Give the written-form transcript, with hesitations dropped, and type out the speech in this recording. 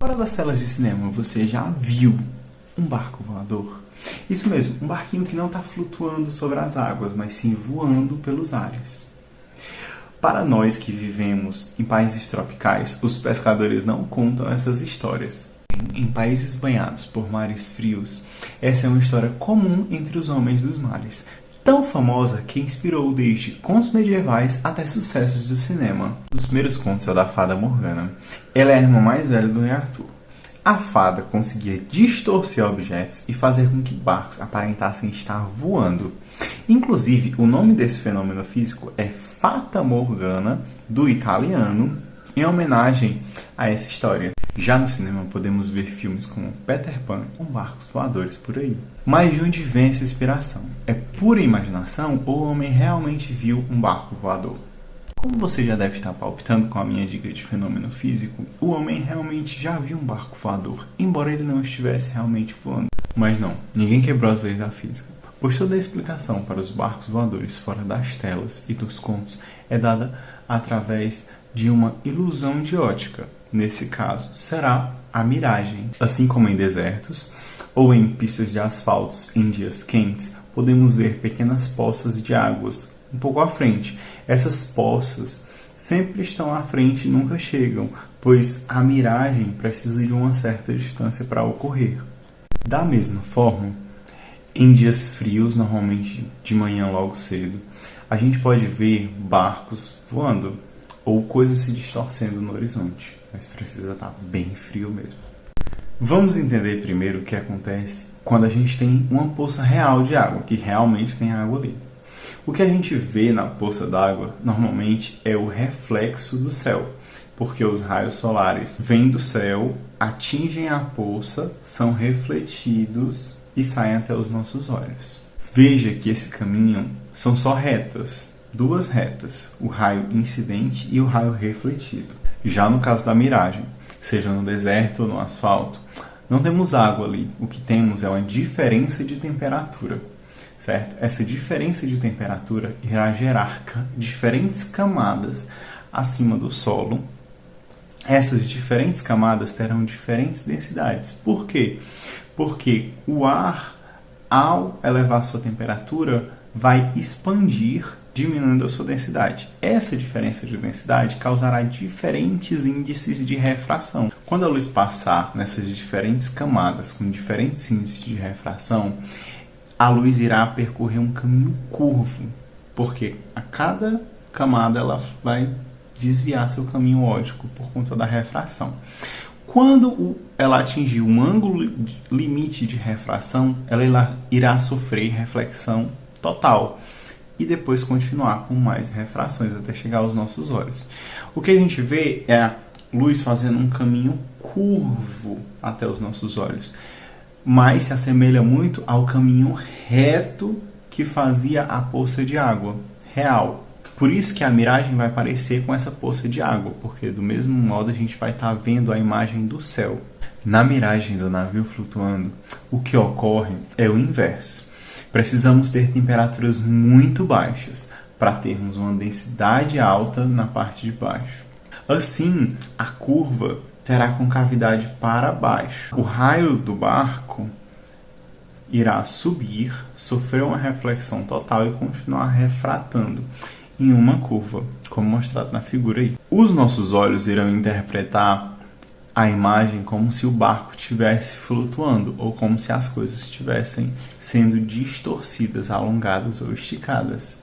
Fora das telas de cinema, você já viu um barco voador? Isso mesmo, um barquinho que não está flutuando sobre as águas, mas sim voando pelos ares. Para nós que vivemos em países tropicais, os pescadores não contam essas histórias. Em países banhados por mares frios, essa é uma história comum entre os homens dos mares, tão famosa que inspirou desde contos medievais até sucessos do cinema. Um dos primeiros contos é o da Fada Morgana. Ela é a irmã mais velha do Rei Arthur. A fada conseguia distorcer objetos e fazer com que barcos aparentassem estar voando. Inclusive, o nome desse fenômeno físico é Fata Morgana, do italiano, em homenagem a essa história. Já no cinema podemos ver filmes como Peter Pan com barcos voadores por aí. Mas de onde vem essa inspiração? É pura imaginação ou o homem realmente viu um barco voador? Como você já deve estar palpitando com a minha dica de fenômeno físico, o homem realmente já viu um barco voador, embora ele não estivesse realmente voando. Mas não, ninguém quebrou as leis da física, pois toda a explicação para os barcos voadores fora das telas e dos contos é dada através de uma ilusão de ótica. Nesse caso, será a miragem. Assim como em desertos ou em pistas de asfaltos em dias quentes, podemos ver pequenas poças de águas um pouco à frente. Essas poças sempre estão à frente e nunca chegam, pois a miragem precisa de uma certa distância para ocorrer. Da mesma forma, em dias frios, normalmente de manhã logo cedo, a gente pode ver barcos voando ou coisas se distorcendo no horizonte, mas precisa estar bem frio mesmo. Vamos entender primeiro o que acontece quando a gente tem uma poça real de água, que realmente tem água ali. O que a gente vê na poça d'água normalmente é o reflexo do céu, porque os raios solares vêm do céu, atingem a poça, são refletidos e saem até os nossos olhos. Veja que esse caminho são só retas, duas retas, o raio incidente e o raio refletido. Já no caso da miragem, seja no deserto ou no asfalto, não temos água ali, o que temos é uma diferença de temperatura. Certo? Essa diferença de temperatura irá gerar diferentes camadas acima do solo. Essas diferentes camadas terão diferentes densidades. Por quê? Porque o ar, ao elevar sua temperatura, vai expandir, diminuindo a sua densidade. Essa diferença de densidade causará diferentes índices de refração. Quando a luz passar nessas diferentes camadas com diferentes índices de refração, a luz irá percorrer um caminho curvo, porque a cada camada ela vai desviar seu caminho óptico por conta da refração. Quando ela atingir um ângulo limite de refração, ela irá sofrer reflexão total e depois continuar com mais refrações até chegar aos nossos olhos. O que a gente vê é a luz fazendo um caminho curvo até os nossos olhos, mas se assemelha muito ao caminho reto que fazia a poça de água real. Por isso que a miragem vai parecer com essa poça de água, porque do mesmo modo a gente vai estar vendo a imagem do céu. Na miragem do navio flutuando, o que ocorre é o inverso. Precisamos ter temperaturas muito baixas para termos uma densidade alta na parte de baixo. Assim, a curva terá concavidade para baixo. O raio do barco irá subir, sofrer uma reflexão total e continuar refratando em uma curva, como mostrado na figura aí. Os nossos olhos irão interpretar a imagem como se o barco estivesse flutuando ou como se as coisas estivessem sendo distorcidas, alongadas ou esticadas.